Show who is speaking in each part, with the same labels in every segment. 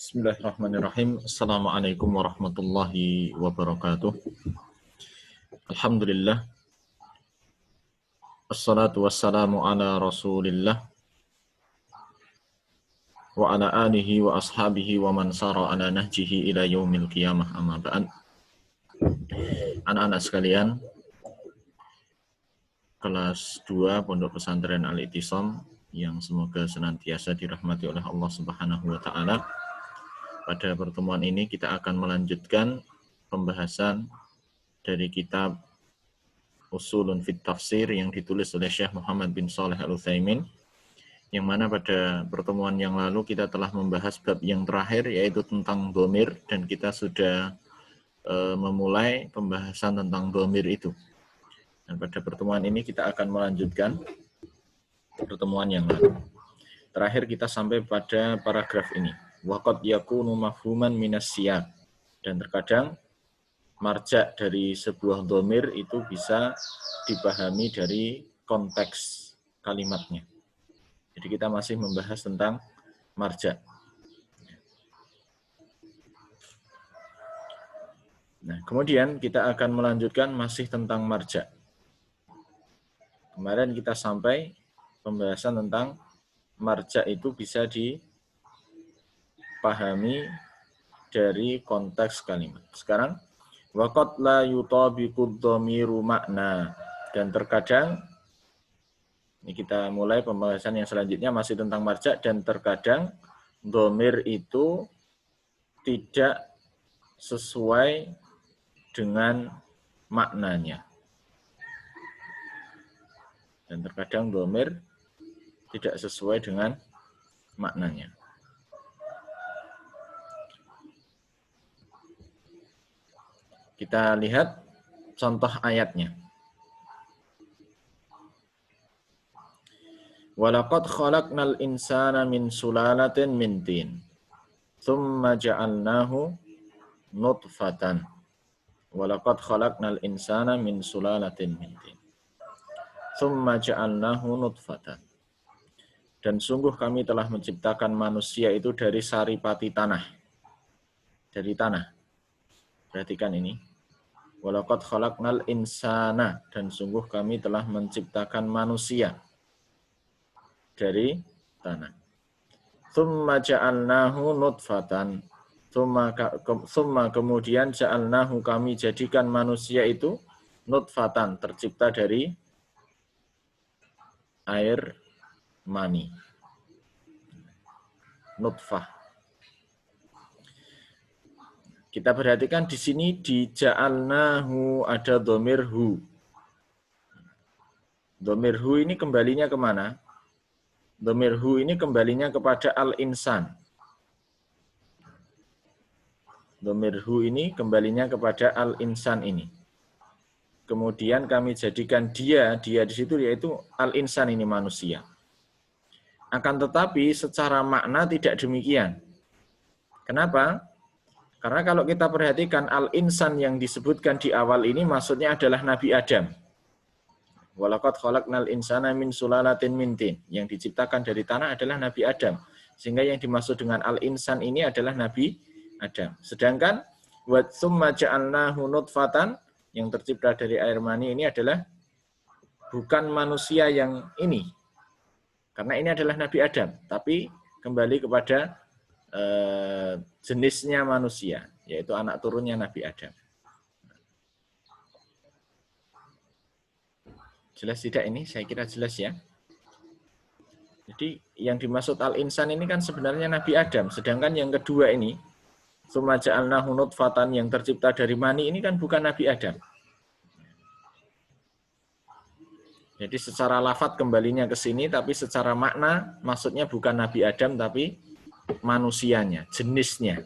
Speaker 1: Bismillahirrahmanirrahim. Assalamualaikum warahmatullahi wabarakatuh. Alhamdulillah. Assalatu wassalamu ala rasulillah. Wa ala alihi wa ashabihi wa man sara ala nahjihi ila yaumil qiyamah amma ba'd. Anak-anak sekalian, kelas 2 Pondok Pesantren Al-I'tisam yang semoga senantiasa dirahmati oleh Allah Subhanahu wa taala. Pada pertemuan ini kita akan melanjutkan pembahasan dari kitab Ushulun fit Tafsir yang ditulis oleh Syekh Muhammad bin Shalih Al-Utsaimin, yang mana pada pertemuan yang lalu kita telah membahas bab yang terakhir, yaitu tentang dhamir, dan kita sudah memulai pembahasan tentang dhamir itu. Dan pada pertemuan ini kita akan melanjutkan pertemuan yang lalu. Terakhir kita sampai pada paragraf ini. Waqad yakunu mafhuman minas siyaq. Dan terkadang marja' dari sebuah dhamir itu bisa dipahami dari konteks kalimatnya. Jadi kita masih membahas tentang marja'. Nah, kemudian kita akan melanjutkan masih tentang marja'. Kemarin kita sampai pembahasan tentang marja' itu bisa dipahami dari konteks kalimat. Sekarang waqad la yutabiqud dhamiru makna, dan terkadang ini kita mulai pembahasan yang selanjutnya masih tentang marja', dan terkadang dhamir itu tidak sesuai dengan maknanya. Dan terkadang dhamir tidak sesuai dengan maknanya. Kita lihat contoh ayatnya. Walaqad khalaqnal insana min sulalatin min tin, tsumma ja'alnahu nutfatan. Walaqad khalaqnal insana min sulalatin min tin, tsumma ja'alnahu nutfatan. Dan sungguh kami telah menciptakan manusia itu dari saripati tanah. Dari tanah. Perhatikan ini. Walaqad khalaqnal insana, dan sungguh kami telah menciptakan manusia dari tanah. Tsumma ja'alnahu nutfatan. Tsumma kemudian ja'alnahu kami jadikan manusia itu nutfatan, tercipta dari air mani. Nutfah. Kita perhatikan di sini di ja'alnahu ada dhamir hu. Dhamir hu ini kembalinya kemana? Dhamir hu ini kembalinya kepada al-insan. Dhamir hu ini kembalinya kepada al-insan ini. Kemudian kami jadikan dia di situ yaitu al-insan ini manusia. Akan tetapi secara makna tidak demikian. Kenapa? Karena kalau kita perhatikan al-insan yang disebutkan di awal ini maksudnya adalah Nabi Adam. Walaqad khalaqnal insana min sulalatin min tin. Yang diciptakan dari tanah adalah Nabi Adam. Sehingga yang dimaksud dengan al-insan ini adalah Nabi Adam. Sedangkan wa tsumma ja'alnahu nutfatan, yang tercipta dari air mani ini adalah bukan manusia yang ini. Karena ini adalah Nabi Adam, tapi kembali kepada jenisnya manusia, yaitu anak turunnya Nabi Adam. Jelas tidak ini? Saya kira jelas ya. Jadi yang dimaksud al-insan ini kan sebenarnya Nabi Adam, sedangkan yang kedua ini, tsumma ja'alnahu nutfatan, yang tercipta dari mani ini kan bukan Nabi Adam. Jadi secara lafadz kembalinya ke sini, tapi secara makna maksudnya bukan Nabi Adam, tapi manusianya, jenisnya.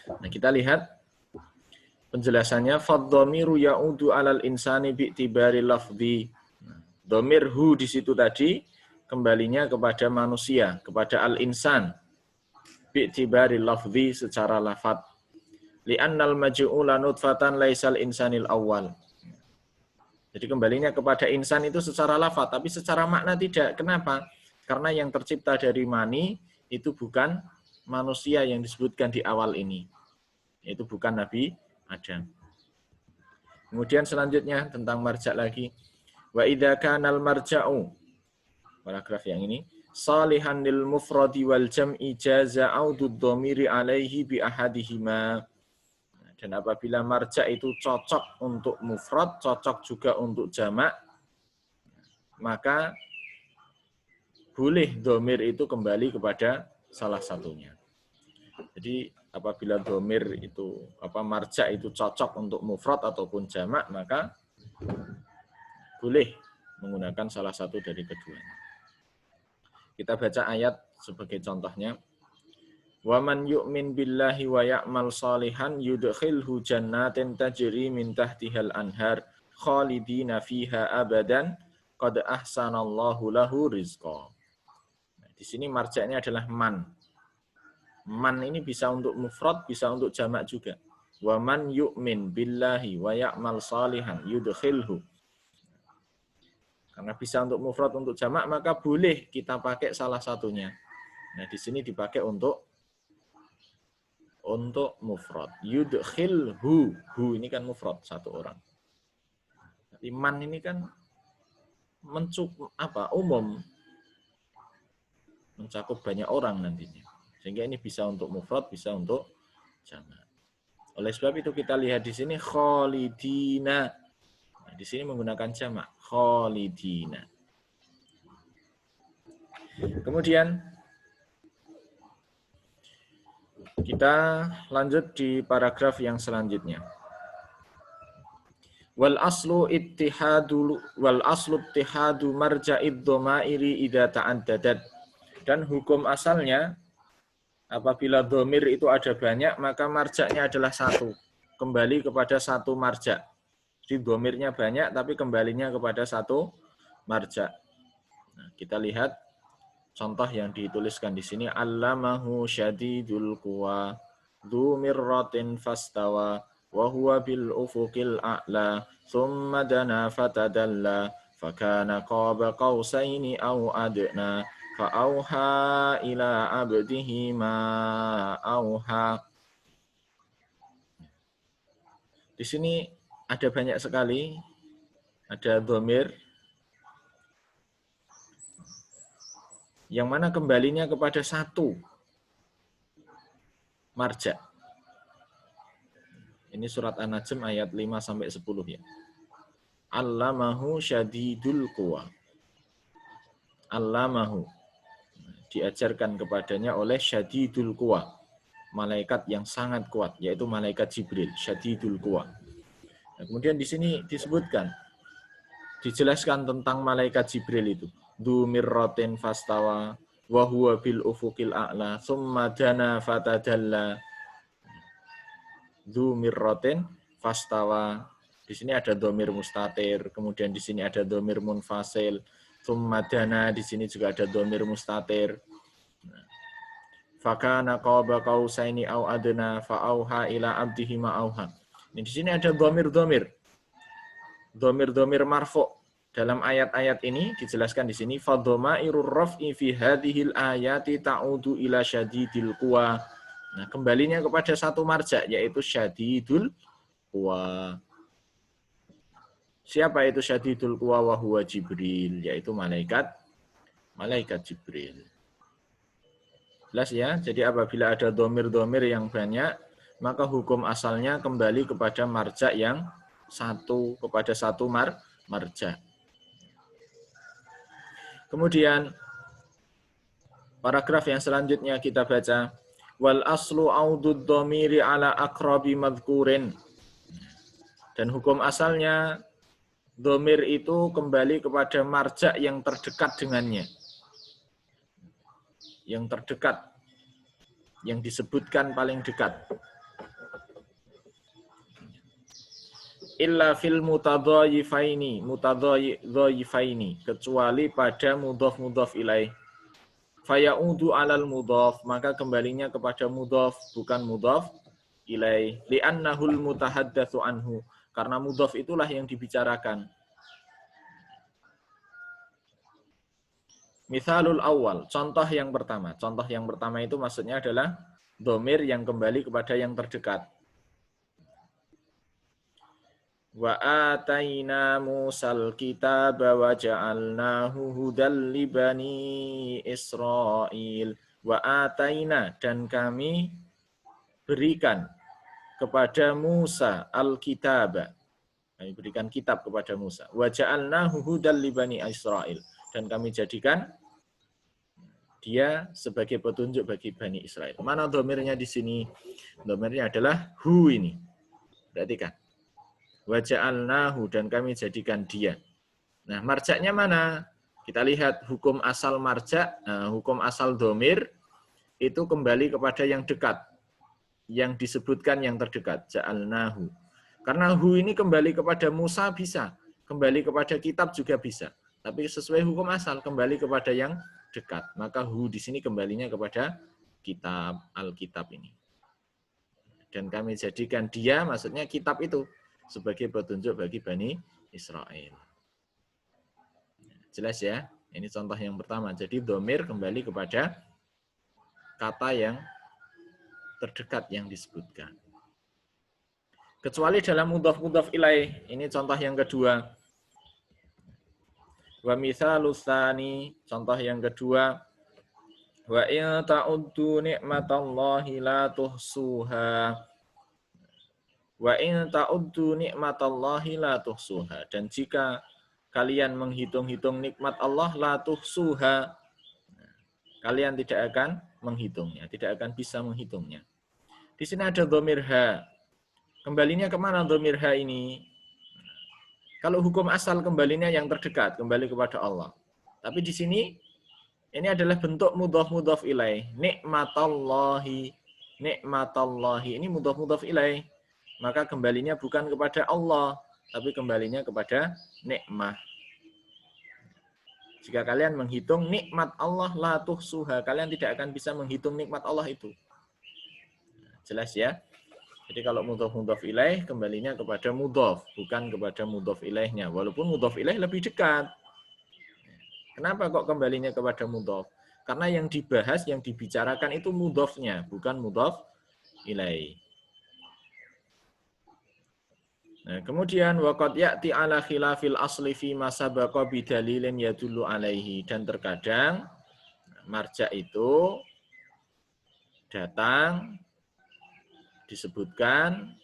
Speaker 1: Nah, kita lihat penjelasannya. Fadh-dhamiru ya'udu 'alal insani bi'tibari lafdhi. Dhamir hu di situ tadi kembalinya kepada manusia, kepada al-insan. Bi'tibari lafdhi, secara lafadz. Li'annal maj'ula nutfatan laisal insanil awal. Jadi kembalinya kepada insan itu secara lafadz, tapi secara makna tidak. Kenapa? Karena yang tercipta dari mani itu bukan manusia yang disebutkan di awal ini, yaitu bukan Nabi Adam. Kemudian selanjutnya tentang marja' lagi. Wa idza kanal marja'u, paragraf yang ini, salihan lil mufradi wal jam'i jaza audud dhamiri alaihi bi ahadihima. Dan apabila marja' itu cocok untuk mufrad, cocok juga untuk jamak, maka boleh dhamir itu kembali kepada salah satunya. Jadi apabila dhamir itu marja' itu cocok untuk mufrad ataupun jamak, maka boleh menggunakan salah satu dari keduanya. Kita baca ayat sebagai contohnya. Wa man yu'min billahi wa ya'mal salihan yudkhilhu jannatin tajri min tahtihal anhar khalidina fiha abadan qad ahsanallahu lahu rizqa. Nah, di sini marja'nya adalah man. Man ini bisa untuk mufrad, bisa untuk jamak juga. Wa man yu'min billahi wa ya'mal salihan yudkhilhu. Karena bisa untuk mufrad, untuk jamak, maka boleh kita pakai salah satunya. Nah, di sini dipakai untuk mufrad. Yudkhilhu. Hu ini kan mufrad, satu orang. Tapi man ini kan umum. Mencakup banyak orang nantinya. Sehingga ini bisa untuk mufrad, bisa untuk jamak. Oleh sebab itu kita lihat di sini khalidina. Nah, di sini menggunakan jamak, khalidina. Kemudian kita lanjut di paragraf yang selanjutnya. Wal aslu ittihadu marja'id dhamairi idza ta'addadat. Dan hukum asalnya apabila dhamir itu ada banyak, maka marja'nya adalah satu, kembali kepada satu marja'. Jadi dhamirnya banyak tapi kembalinya kepada satu marja'. Nah, kita lihat contoh yang dituliskan di sini, allamahu syadidul quwa dzu mirratin fastawa wa huwa bil ufuqil a'la thumma dana fatadalla fakana qaba qausaini aw adna fa auha ila abdihi ma auha. Di sini ada banyak sekali, ada dhamir yang mana kembalinya kepada satu marja'. Ini surat An-Najm ayat 5-10 ya. Allamahu syadidul quwa. Allamahu, diajarkan kepadanya oleh syadidul quwa, malaikat yang sangat kuat, yaitu malaikat Jibril, syadidul quwa. Nah, kemudian di sini disebutkan, dijelaskan tentang malaikat Jibril itu. Du mirratin fastawa wa huwa bil ufuqil a'la thumma dana fatadalla. Du mirratin fastawa. Di sini ada dhamir mustatir, kemudian di sini ada dhamir munfasil. Thumma dana, di sini juga ada dhamir mustatir. Fakana qaba qausaini aw adna fa auha ila abdihi ma auha. Di sini ada dhamir-dhamir. Dhamir-dhamir marfu'. Dalam ayat-ayat ini dijelaskan di sini fadhamairur raf'i fi hadhil ayati ta'udu ila syadidil quwa. Nah, kembalinya kepada satu marja', yaitu syadidul quwa. Siapa itu syadidul quwa? Wa huwa Jibril, yaitu malaikat Jibril. Jelas ya? Jadi apabila ada dhamir-dhamir yang banyak, maka hukum asalnya kembali kepada marja' yang satu, kepada satu marja'. Kemudian paragraf yang selanjutnya kita baca, wal aslu audud dhamiri ala aqrabi madhkurin. Dan hukum asalnya dhamir itu kembali kepada marja' yang terdekat dengannya. Yang terdekat, yang disebutkan paling dekat. Illa fil mutadhayifaini, kecuali pada mudhaf ilaih. Fayaudu alal mudhaf, maka kembalinya kepada mudhaf, bukan mudhaf ilaih. Li'annahul mutahaddatsu anhu, karena mudhaf itulah yang dibicarakan. Mithalul awal, contoh yang pertama. Contoh yang pertama itu maksudnya adalah domir yang kembali kepada yang terdekat. Wa ataina Musal kitaba wa ja'alnahu hudal li bani Israil. Wa ataina, dan kami berikan kepada Musa al-kitaba. Kami berikan kitab kepada Musa. Wa ja'alnahu hudal li bani Israil. Dan kami jadikan dia sebagai petunjuk bagi Bani Israel. Mana domirnya di sini? Domirnya adalah hu ini. Perhatikan. Wa ja'alnahu, dan kami jadikan dia. Nah, marja'nya mana? Kita lihat hukum asal marja', hukum asal domir itu kembali kepada yang dekat. Yang disebutkan yang terdekat, ja'alnahu. Karena hu ini kembali kepada Musa bisa, kembali kepada kitab juga bisa. Tapi sesuai hukum asal kembali kepada yang dekat. Maka hu di sini kembalinya kepada kitab, Alkitab ini. Dan kami jadikan dia, maksudnya kitab itu, sebagai petunjuk bagi Bani Israel. Jelas ya? Ini contoh yang pertama. Jadi domir kembali kepada kata yang terdekat yang disebutkan. Kecuali dalam mudhaf ilaih. Ini contoh yang kedua. Wa mithalus tsani, contoh yang kedua, wa in ta'uddu ni'matallahi la tuhsuha. Wa in ta'uddu ni'matallahi la tuhsuha. Dan jika kalian menghitung-hitung nikmat Allah, la tuhsuha, kalian tidak akan menghitungnya, tidak akan bisa menghitungnya. Di sini ada dhamir ha. Kembalinya kemana dhamir ha ini? Kalau hukum asal kembalinya yang terdekat, kembali kepada Allah. Tapi di sini, ini adalah bentuk mudhaf ilaih. Nikmatallahi. Nikmatallahi. Ini mudhaf ilaih. Maka kembalinya bukan kepada Allah, tapi kembalinya kepada nikmah. Jika kalian menghitung nikmat Allah, la tuhsuha. Kalian tidak akan bisa menghitung nikmat Allah itu. Jelas ya? Jadi kalau mudhaf ilaih kembalinya kepada mudhaf, bukan kepada mudhaf ilaihnya. Walaupun mudhaf ilaih lebih dekat. Kenapa kok kembalinya kepada mudhaf? Karena yang dibahas, yang dibicarakan itu mudhafnya, bukan mudhaf ilaih. Nah, kemudian waqad ya'ti ala khilafil asli fi ma sabaqa bidalilin yadullu alaihi, dan terkadang marja' itu datang disebutkan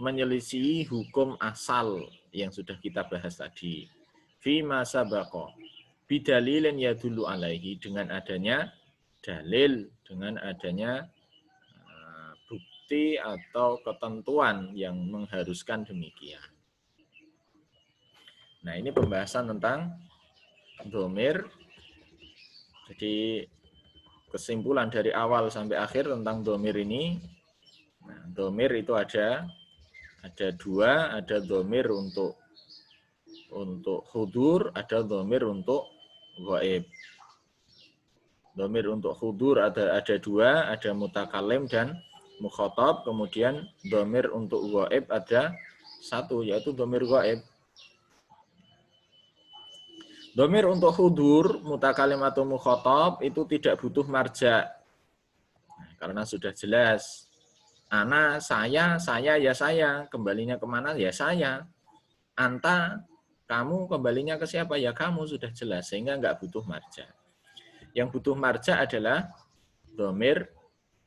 Speaker 1: menyelisihi hukum asal yang sudah kita bahas tadi. Fi ma sabaqa bidalilin yadullu alaihi, dengan adanya dalil, dengan adanya bukti atau ketentuan yang mengharuskan demikian. Nah, ini pembahasan tentang dhamir. Jadi kesimpulan dari awal sampai akhir tentang dhamir ini. Nah, dhamir itu ada dua, ada dhamir untuk hudur, ada dhamir untuk ghaib. Dhamir untuk hudur ada dua, ada mutakalim dan mukhatab. Kemudian dhamir untuk ghaib ada satu, yaitu dhamir ghaib. Dhamir untuk hudur, mutakalim atau mukhatab itu tidak butuh marja. Nah, karena sudah jelas. Ana, saya, ya saya. Kembalinya kemana? Ya saya. Anta, kamu, kembalinya ke siapa? Ya kamu, sudah jelas. Sehingga nggak butuh marja. Yang butuh marja adalah dhamir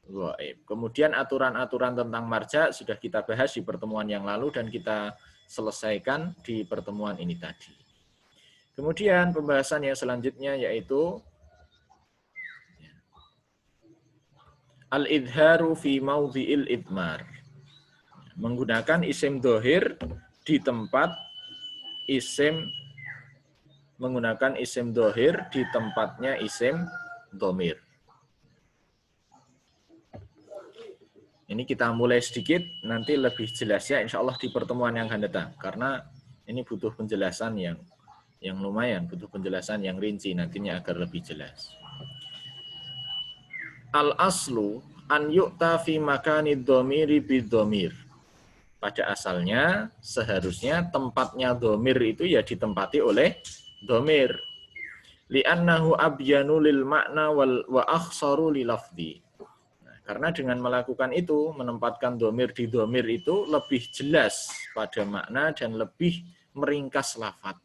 Speaker 1: ghaib. Kemudian aturan-aturan tentang marja sudah kita bahas di pertemuan yang lalu dan kita selesaikan di pertemuan ini tadi. Kemudian pembahasan yang selanjutnya yaitu al-idharu fi maudhi'il idmar. Menggunakan isim dhohir di tempat isim, menggunakan isim dhohir di tempatnya isim dhamir. Ini kita mulai sedikit, nanti lebih jelasnya insya Allah di pertemuan yang akan datang. Karena ini butuh penjelasan yang lumayan, butuh penjelasan yang rinci nantinya agar lebih jelas. Al-aslu an yu'ta fi makani dhamiri bidhamir. Pada asalnya, seharusnya tempatnya dhamir itu ya ditempati oleh dhamir. li'annahu abyanu lil makna wa akhsaru li lafzi. Karena dengan melakukan itu, menempatkan domir di domir itu lebih jelas pada makna dan lebih meringkas lafaz.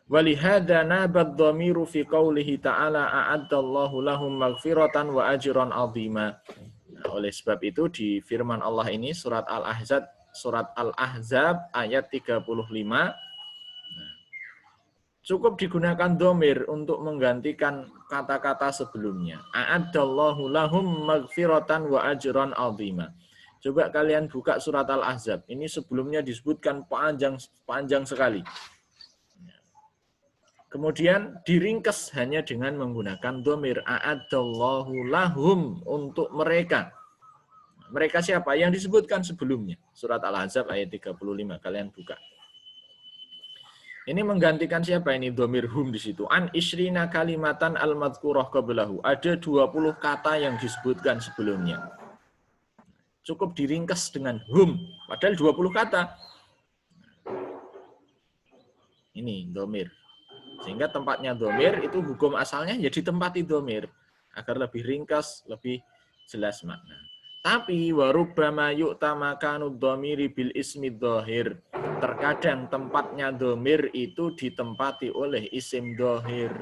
Speaker 1: Walihada nabat dhamiru fi qawlihi ta'ala a'addallahu lahum maghfiratan wa ajran 'azima. Nah, oleh sebab itu di firman Allah ini surat Al-Ahzab ayat 35 cukup digunakan domir untuk menggantikan kata-kata sebelumnya. A'addallahu lahum maghfiratan wa ajran 'azima. Coba kalian buka surat Al-Ahzab. Ini sebelumnya disebutkan panjang sekali. Kemudian diringkas hanya dengan menggunakan domir. A'addallahu lahum, untuk mereka. Mereka siapa? Yang disebutkan sebelumnya. Surat Al-Ahzab ayat 35. Kalian buka. Ini menggantikan siapa ini domir hum di situ? An isrina kalimatan al-madhkurah qablahu. Ada 20 kata yang disebutkan sebelumnya. Cukup diringkas dengan hum. Padahal 20 kata. Ini domir. Sehingga tempatnya domir itu hukum asalnya ya ditempati domir. Agar lebih ringkas, lebih jelas makna. Tapi warubbama yu'tama kanud dhamiri bil ismi dhahir. Terkadang tempatnya domir itu ditempati oleh isim dhahir.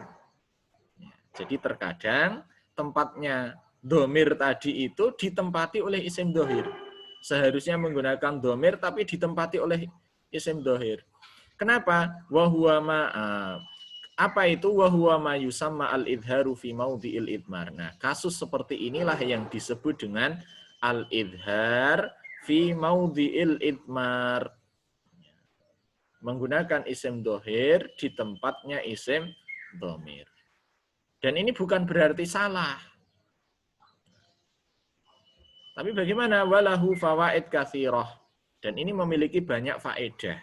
Speaker 1: Jadi terkadang tempatnya domir tadi itu ditempati oleh isim dhahir. Seharusnya menggunakan domir tapi ditempati oleh isim dhahir. Kenapa? Apa itu wahuwa ma yusamma al-idharu fi maudhi'il idmar. Nah, kasus seperti inilah yang disebut dengan al-idhar fi maudhi'il idmar. Menggunakan isim dohir di tempatnya isim domir. Dan ini bukan berarti salah. Tapi bagaimana? Walahu fawaid katsirah. Dan ini memiliki banyak faedah.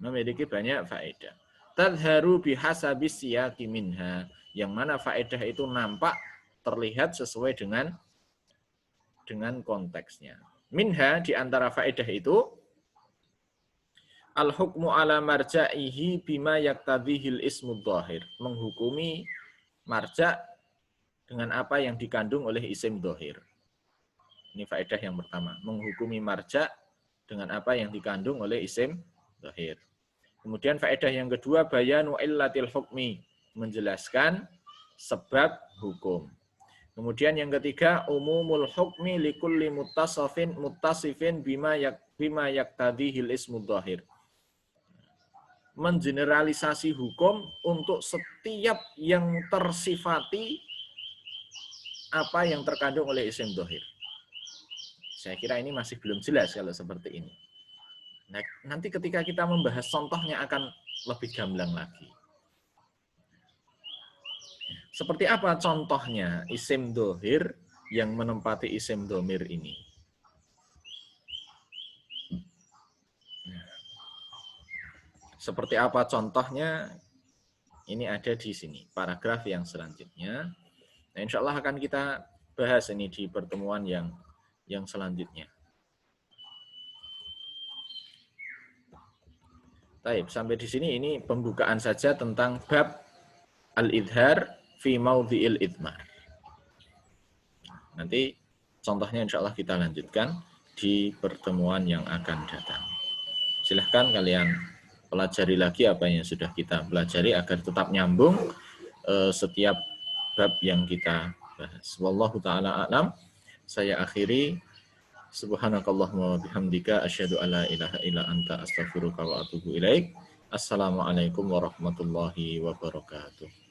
Speaker 1: Memiliki banyak faedah. Tadharu bihasabis siyaqi minha. Yang mana faedah itu nampak, terlihat sesuai dengan konteksnya. Minha, di antara faedah itu, al-hukmu ala marja'ihi bima yaktadhihil ismu dhahir. Menghukumi marja' dengan apa yang dikandung oleh isim dhahir. Ini faedah yang pertama. Menghukumi marja' dengan apa yang dikandung oleh isim dhahir. Kemudian faedah yang kedua, bayanu illatil hukmi. Menjelaskan sebab hukum. Kemudian yang ketiga, umumul hukmi likulli muttasifin bima yaktadhihil ismu dhahir. Mengeneralisasi hukum untuk setiap yang tersifati apa yang terkandung oleh isim dhahir. Saya kira ini masih belum jelas kalau seperti ini. Nah, nanti ketika kita membahas contohnya akan lebih gamblang lagi. Seperti apa contohnya isim dhahir yang menempati isim dhamir ini? Seperti apa contohnya? Ini ada di sini, paragraf yang selanjutnya. Nah, insya Allah akan kita bahas ini di pertemuan yang selanjutnya. Baik, sampai di sini ini pembukaan saja tentang bab al-idhar fi maudhi'il idmar. Nanti contohnya insya Allah kita lanjutkan di pertemuan yang akan datang. Silahkan kalian pelajari lagi apa yang sudah kita pelajari agar tetap nyambung setiap bab yang kita bahas. Wallahu ta'ala a'lam. Saya akhiri. Subhanakallahumma wa bihamdika asyhadu an la ilaha illa anta astaghfiruka wa atubu ilaik. Assalamualaikum warahmatullahi wabarakatuh.